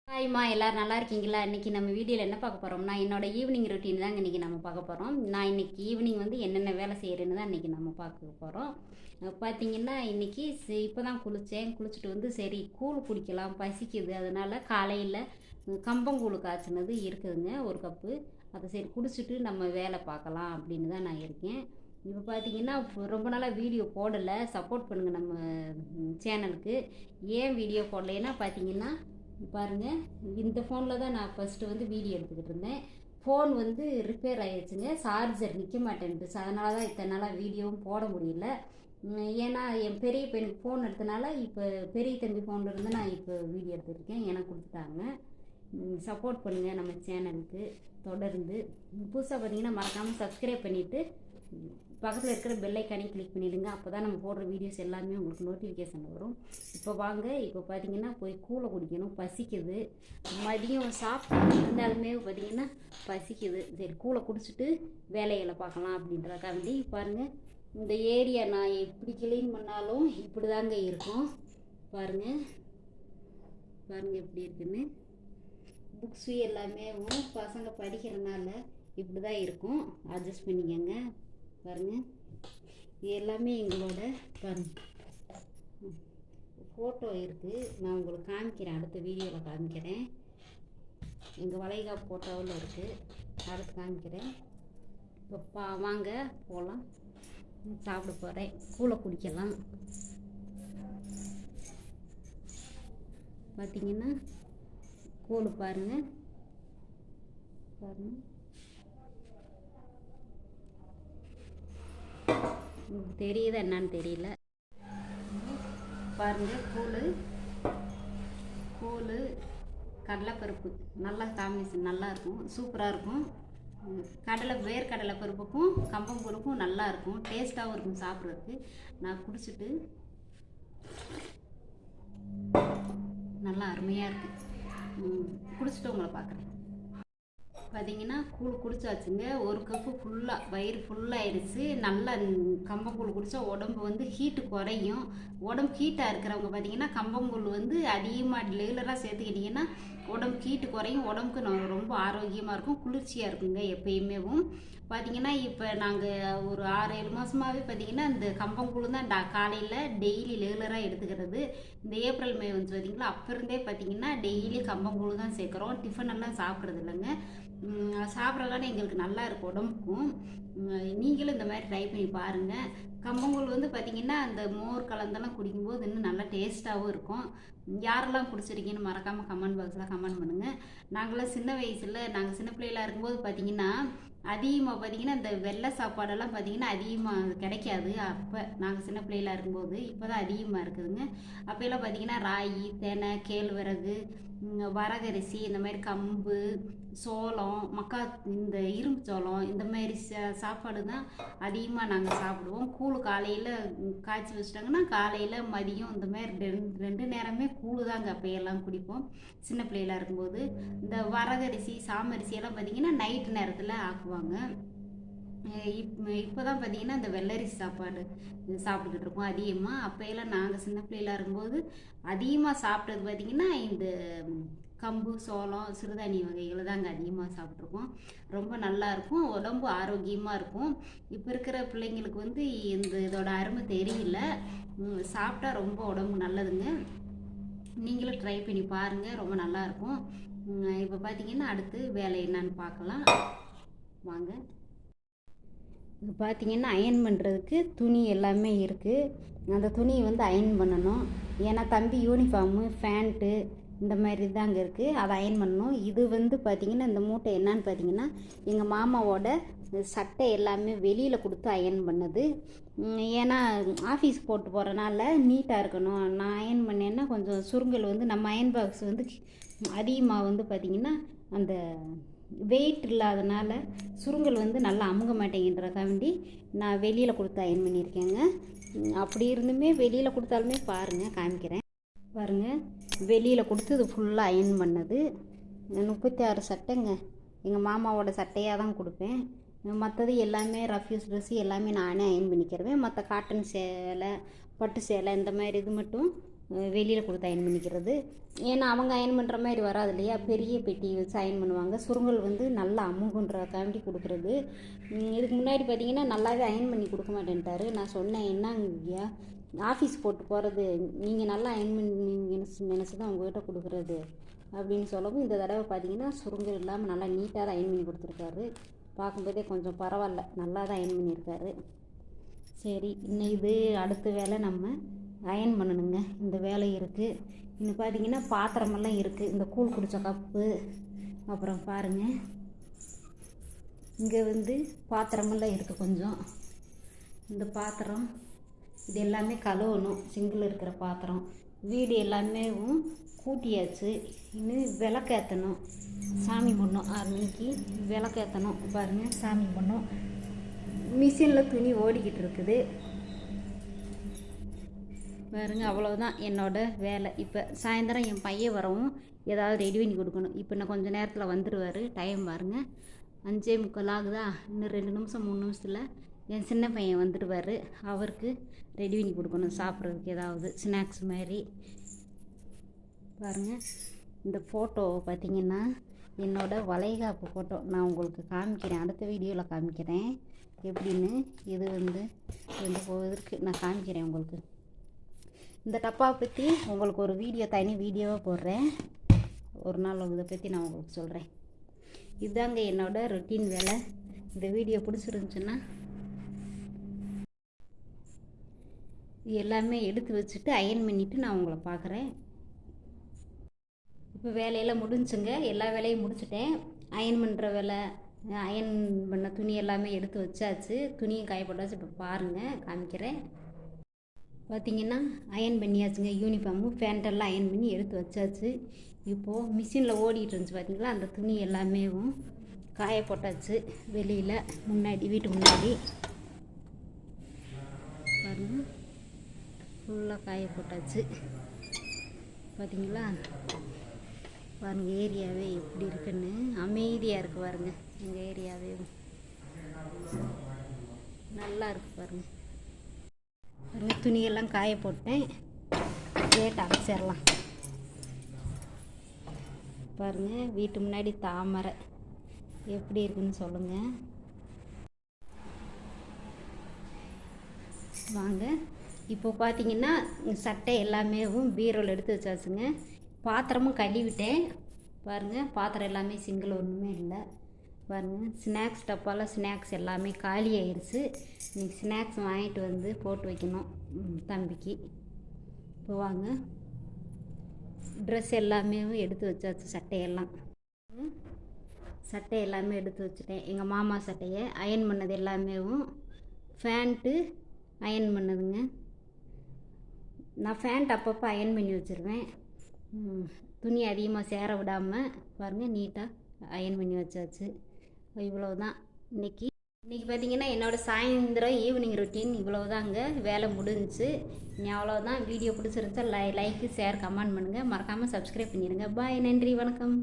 ஹாய்மா, எல்லோரும் நல்லா இருக்கீங்களா? இன்றைக்கி நம்ம வீடியோவில் என்ன பார்க்க போகிறோம்னா, என்னோட ஈவினிங் ரொட்டீன் தாங்க இன்றைக்கி நம்ம பார்க்க போகிறோம். நான் இன்றைக்கி ஈவினிங் வந்து என்னென்ன வேலை செய்கிறேன்னு தான் இன்றைக்கி நம்ம பார்க்க போகிறோம். பார்த்தீங்கன்னா இன்றைக்கி இப்போ தான் குளித்தேன். குளிச்சுட்டு வந்து சரி கூழ் குடிக்கலாம், பசிக்குது. அதனால் காலையில் கம்பங்கூழ் காய்ச்சினது இருக்குதுங்க, ஒரு கப்பு. அதை சரி குடிச்சிட்டு நம்ம வேலை பார்க்கலாம் அப்படின்னு தான் நான் இருக்கேன். இப்போ பார்த்தீங்கன்னா ரொம்ப நாளாக வீடியோ போடலை. சப்போர்ட் பண்ணுங்கள் நம்ம சேனலுக்கு. ஏன் வீடியோ போடலைன்னா பார்த்தீங்கன்னா பாருங்கள், இந்த ஃபோனில் தான் நான் ஃபஸ்ட்டு வந்து வீடியோ எடுத்துக்கிட்டு இருந்தேன். ஃபோன் வந்து ரிப்பேர் ஆகிடுச்சுங்க, சார்ஜர் நிற்க மாட்டேன்ட்டுச்சு. அதனால தான் இத்தனை நாளாக வீடியோவும் போட முடியல. ஏன்னா என் பெரிய பையனுக்கு ஃபோன் எடுத்தனால இப்போ பெரிய தம்பி ஃபோன்லேருந்து நான் இப்போ வீடியோ எடுத்துருக்கேன், எனக்கு கொடுத்துட்டாங்க. சப்போர்ட் பண்ணுங்கள் நம்ம சேனலுக்கு தொடர்ந்து. புதுசாக பார்த்தீங்கன்னா மறக்காமல் சப்ஸ்கிரைப் பண்ணிவிட்டு பக்கத்தில் இருக்கிற பெல் ஐக்கானே கிளிக் பண்ணிவிடுங்க. அப்போ தான் நம்ம போடுற வீடியோஸ் எல்லாமே உங்களுக்கு நோட்டிஃபிகேஷன் வரும். இப்போ வாங்க, இப்போ பார்த்தீங்கன்னா போய் கூழை குடிக்கணும், பசிக்குது. மதியம் சாப்பிட்டு இருந்தாலுமே பார்த்தீங்கன்னா பசிக்குது. சரி கூழை குடிச்சிட்டு வேலைகளை பார்க்கலாம் அப்படின்றக்காண்டி பாருங்கள், இந்த ஏரியா நான் எப்படி க்ளீன் பண்ணாலும் இப்படி தாங்க இருக்கும். பாருங்கள் பாருங்கள் எப்படி இருக்குன்னு. புக்ஸு எல்லாமே பசங்க படிக்கிறனால இப்படி தான் இருக்கும், அட்ஜஸ்ட் பண்ணிக்கோங்க. பாருங்கள், இது எல்லாமே எங்களோட ஃபோட்டோ இருக்குது. நான் உங்களுக்கு காமிக்கிறேன், அடுத்த வீடியோவில் காமிக்கிறேன். எங்கள் வளைகா ஃபோட்டோவில் இருக்குது, அடுத்து காமிக்கிறேன். இப்போ வாங்க போகலாம், சாப்பிட போகிறேன், கூழை குடிக்கலாம். பார்த்தீங்கன்னா கூழ் பாருங்கள் பாருங்கள், உங்களுக்கு தெரியுதா என்னன்னு தெரியல. பாருங்கள், கூழ் கடலைப்பருப்பு நல்லா காம்பினேஷன் நல்லாயிருக்கும், சூப்பராக இருக்கும். வேர்க்கடலை பருப்புக்கும் கம்பங்கூழுக்கும் நல்லாயிருக்கும், டேஸ்ட்டாகவும் இருக்கும் சாப்பிட்றதுக்கு. நான் குடிச்சிட்டு நல்லா அருமையாக இருக்குது. குடிச்சிட்டு உங்களை பார்க்குறேன். பார்த்தீங்கன்னா கூழ் குடிச்சாச்சுங்க, ஒரு கப்பு ஃபுல்லாக, வயிறு ஃபுல்லாகிடுச்சு. நல்லா கம்பங்கூழ் குடித்தா உடம்பு வந்து ஹீட்டு குறையும். உடம்பு ஹீட்டாக இருக்கிறவங்க பார்த்தீங்கன்னா கம்பங்கூழ் வந்து அதிகமாக ரெகுலராக சேர்த்துக்கிட்டிங்கன்னா உடம்பு ஹீட்டு குறையும், உடம்புக்கு ரொம்ப ஆரோக்கியமாக இருக்கும், குளிர்ச்சியாக இருக்குங்க எப்பயுமேவும். பார்த்திங்கன்னா இப்போ நாங்கள் ஒரு 6-7 மாதமாகவே பார்த்திங்கன்னா இந்த கம்பங்கூழ் தான் காலையில் டெய்லி ரெகுலராக எடுத்துக்கிறது. இந்த ஏப்ரல் மே வந்து பார்த்திங்களா, அப்போ இருந்தே பார்த்திங்கன்னா டெய்லி கம்பங்கூழ் தான் சேர்க்குறோம். டிஃபன் எல்லாம் சாப்பிட்றது இல்லைங்க, சாப்பிட்றதுனால எங்களுக்கு நல்லா இருக்கும் உடம்புக்கும். நீங்களும் இந்த மாதிரி ட்ரை பண்ணி பாருங்கள். கம்பங்கூழ் வந்து பார்த்திங்கன்னா அந்த மோர் கலந்தெல்லாம் குடிக்கும்போது இன்னும் நல்லா டேஸ்ட்டாகவும் இருக்கும். யாரெல்லாம் குடிச்சிருக்கீங்கன்னு மறக்காமல் கமெண்ட் பாக்ஸில் கமெண்ட் பண்ணுங்கள். நாங்களாம் நாங்கள் சின்ன பிள்ளைகளாக இருக்கும்போது பார்த்திங்கன்னா அதிகமாக பார்த்திங்கன்னா இந்த வெள்ளை சாப்பாடெல்லாம் பார்த்திங்கன்னா அதிகமாக கிடைக்காது. அப்போ நாங்கள் சின்ன பிள்ளைகளாக இருக்கும்போது, இப்போ தான் அதிகமாக இருக்குதுங்க. அப்போல்லாம் பார்த்திங்கன்னா ராகி, தெனை, கேழ்வரகு, வரகரிசி, இந்த மாதிரி கம்பு, சோளம், இந்த இரும்பு சோளம், இந்த மாதிரி சாப்பாடு தான் அதிகமாக நாங்கள் சாப்பிடுவோம். கூழ் காலையில் காய்ச்சி வச்சிட்டாங்கன்னா காலையில் மதியம் இந்த மாதிரி ரெண்டு நேரமே கூழ் தாங்க அப்போயெல்லாம் குடிப்போம் சின்ன பிள்ளைகளாக இருக்கும்போது. இந்த வரகரிசி, சாமரிசி எல்லாம் பார்த்திங்கன்னா நைட்டு நேரத்தில் ஆக்குவாங்க. இப்போ தான் பார்த்திங்கன்னா இந்த வெள்ளரிசி சாப்பாடு சாப்பிட்டுக்கிட்டு இருக்கோம் அதிகமாக. அப்போயெல்லாம் நாங்கள் சின்ன பிள்ளைகளாக இருக்கும்போது அதிகமாக சாப்பிட்டது பார்த்திங்கன்னா இந்த கம்பு, சோளம், சிறுதானிய வகைகளை தாங்க அதிகமாக சாப்பிட்ருக்கோம். ரொம்ப நல்லாயிருக்கும், உடம்பு ஆரோக்கியமாக இருக்கும். இப்போ இருக்கிற பிள்ளைங்களுக்கு வந்து இதோட அருமை தெரியல. சாப்பிட்டா ரொம்ப உடம்பு நல்லதுங்க. நீங்களும் ட்ரை பண்ணி பாருங்கள், ரொம்ப நல்லாயிருக்கும். இப்போ பார்த்திங்கன்னா அடுத்து வேலை என்னன்னு பார்க்கலாம் வாங்க. இப்போ பார்த்திங்கன்னா அயன் பண்ணுறதுக்கு துணி எல்லாமே இருக்குது. அந்த துணியை வந்து அயன் பண்ணணும். ஏன்னா தம்பி யூனிஃபார்மு, ஃபேண்ட்டு இந்த மாதிரி தாங்க இருக்குது, அதை அயன் பண்ணணும். இது வந்து பார்த்திங்கன்னா இந்த மூட்டை என்னான்னு பார்த்திங்கன்னா எங்கள் மாமாவோட சட்டை எல்லாமே வெளியில் கொடுத்து அயன் பண்ணது. ஏன்னா ஆஃபீஸ் போட்டு போகிறனால நீட்டாக இருக்கணும். நான் அயன் பண்ணேன்னா கொஞ்சம் சுருங்கல் வந்து நம்ம அயன் பாக்ஸ் வந்து அதிகமாக வந்து பார்த்திங்கன்னா அந்த வெயிட் இல்லாதனால சுருங்கல் வந்து நல்லா அமுக மாட்டேங்கிறக்காண்டி நான் வெளியில் கொடுத்து அயன் பண்ணியிருக்கேங்க. அப்படி இருந்துமே வெளியில் கொடுத்தாலுமே பாருங்கள், காமிக்கிறேன் பாருங்கள். வெளியில் கொடுத்து இது ஃபுல்லாக அயன் பண்ணது 36 சட்டைங்க. எங்கள் மாமாவோட சட்டையாக தான் கொடுப்பேன். மற்றது எல்லாமே ரஃப்யூஸ் ட்ரெஸ்ஸு எல்லாமே நானே அயன் பண்ணிக்கிறவேன். மற்ற காட்டன் சேலை, பட்டு சேலை இந்த மாதிரி இது மட்டும் வெளியில் கொடுத்து அயன் பண்ணிக்கிறது. ஏன்னா அவங்க அயன் பண்ணுற மாதிரி வராது இல்லையா, பெரிய பெட்டி வச்சு அயன் பண்ணுவாங்க. சுருங்கல் வந்து நல்லா அமுகுன்றக்காண்டி கொடுக்குறது. இதுக்கு முன்னாடி பார்த்தீங்கன்னா நல்லாவே அயன் பண்ணி கொடுக்க மாட்டேன்ட்டாரு. நான் சொன்னேன், என்னங்கய்யா ஆஃபீஸ் போட்டு போகிறது, நீங்கள் நல்லா அயன் பண்ணி நினச்சி தான் உங்கள்கிட்ட கொடுக்குறது அப்படின்னு சொல்லவும், இந்த தடவை பார்த்தீங்கன்னா சுருங்கல் இல்லாமல் நல்லா நீட்டாக தான் அயன் பண்ணி கொடுத்துருக்காரு. பார்க்கும்போதே கொஞ்சம் பரவாயில்ல, நல்லா தான் அயன் பண்ணியிருக்காரு. சரி, இன்னும் இது அடுத்த வேலை நம்ம அயன் பண்ணணுங்க. இந்த வேலை இருக்குது. இன்னும் பார்த்தீங்கன்னா பாத்திரமெல்லாம் இருக்குது. இந்த கூழ் குடித்த கப்பு, அப்புறம் பாருங்கள் இங்கே வந்து பாத்திரமெல்லாம் இருக்குது கொஞ்சம். இந்த பாத்திரம் இது எல்லாமே கழுவணும். சிங்கிள் இருக்கிற பாத்திரம். வீடு எல்லாமே கூட்டியாச்சு. இன்னும் விளக்கேற்றணும், சாமி பண்ணணும். 6 மணிக்கு விளக்கேற்றணும். பாருங்கள், சாமி பண்ணணும். மிஷினில் துணி ஓடிக்கிட்டு இருக்குது பாருங்க. அவ்வளோதான் என்னோடய வேலை. இப்போ சாயந்தரம் என் பையன் வரவும் ஏதாவது ரெடி பண்ணி கொடுக்கணும். இப்போ இன்னும் கொஞ்சம் நேரத்தில் வந்துடுவார். டைம் பாருங்கள் 5:45 ஆகுதா. இன்னும் 2 நிமிஷம் 3 நிமிஷத்தில் என் சின்ன பையன் வந்துடுவார். அவருக்கு ரெடி பண்ணி கொடுக்கணும் சாப்பிட்றதுக்கு ஏதாவது ஸ்நாக்ஸ் மாதிரி. பாருங்கள், இந்த ஃபோட்டோ பார்த்திங்கன்னா என்னோடய வளைகாப்பு ஃபோட்டோ. நான் உங்களுக்கு காமிக்கிறேன், அடுத்த வீடியோவில் காமிக்கிறேன் எப்படின்னு. இது வந்து போவதற்கு நான் காமிக்கிறேன் உங்களுக்கு. இந்த டப்பாவை பற்றி உங்களுக்கு ஒரு வீடியோ, தனி வீடியோவாக போடுறேன் ஒரு நாள். இதை பற்றி நான் உங்களுக்கு சொல்கிறேன். இதுதாங்க என்னோடய ரொட்டீன் வேலை. இந்த வீடியோ பிடிச்சிருந்துச்சுன்னா எல்லாமே எடுத்து வச்சுட்டு அயன் பண்ணிவிட்டு நான் உங்களை பார்க்குறேன். இப்போ வேலையெல்லாம் முடிஞ்சுங்க. எல்லா வேலையும் முடிச்சுட்டேன். அயன் பண்ணுற வேலை, அயன் பண்ண துணி எல்லாமே எடுத்து வச்சாச்சு. துணியும் காயப்பட்டாச்சு. இப்போ பாருங்கள், காமிக்கிறேன். பார்த்திங்கன்னா அயன் பண்ணியாச்சுங்க. யூனிஃபார்மு ஃபேண்டெல்லாம் அயன் பண்ணி எடுத்து வச்சாச்சு. இப்போது மிஷினில் ஓடிட்டு இருந்துச்சு பார்த்திங்களா, அந்த துணி எல்லாமே காய போட்டாச்சு வெளியில், முன்னாடி வீட்டு முன்னாடி. பாருங்கள், ஃபுல்லாக காய போட்டாச்சு. பார்த்திங்களா, பாருங்கள் ஏரியாவே எப்படி இருக்குன்னு. அமைதியாக இருக்குது பாருங்கள். எங்கள் ஏரியாவே நல்லா இருக்குது பாருங்கள். துணியெல்லாம் காய போட்டேன். ரேட் அரைச்சிடலாம். பாருங்கள், வீட்டு முன்னாடி தாமரை எப்படி இருக்குன்னு சொல்லுங்கள். வாங்க, இப்போ பார்த்தீங்கன்னா சட்டை எல்லாமே பீரோவில் எடுத்து வச்சாச்சுங்க. பாத்திரமும் கழுவிட்டேன். பாருங்கள், பாத்திரம் எல்லாமே சிங்கிள், ஒன்றுமே இல்லை. பாருங்கள், ஸ்நாக்ஸ் டப்பாவில் ஸ்நாக்ஸ் எல்லாமே காலி ஆயிடுச்சு. இன்றைக்கி ஸ்நாக்ஸ் வாங்கிட்டு வந்து போட்டு வைக்கணும் தம்பிக்கு. இப்போ வாங்க, ட்ரெஸ் எல்லாமே எடுத்து வச்சாச்சு. சட்டை எல்லாமே எடுத்து வச்சுட்டேன். எங்கள் மாமா சட்டையை அயன் பண்ணது எல்லாமே, ஃபேண்ட்டு அயன் பண்ணதுங்க. நான் ஃபேண்ட் அப்பப்போ அயன் பண்ணி வச்சுருவேன். துணி அதிகமாக சேர விடாமல் பாருங்கள் நீட்டாக அயன் பண்ணி வச்சாச்சு. இவ்வளோதான் இன்றைக்கி பார்த்திங்கன்னா என்னோடய சாயந்தரம் ஈவினிங் ரொட்டீன் இவ்வளோதாங்க. வேலை முடிஞ்சிச்சு. இனி அவ்வளோதான். வீடியோ பிடிச்சிருந்துச்சா லைக்கு, ஷேர், கமெண்ட் பண்ணுங்கள். மறக்காமல் சப்ஸ்கிரைப் பண்ணிடுங்க. பாய், நன்றி, வணக்கம்.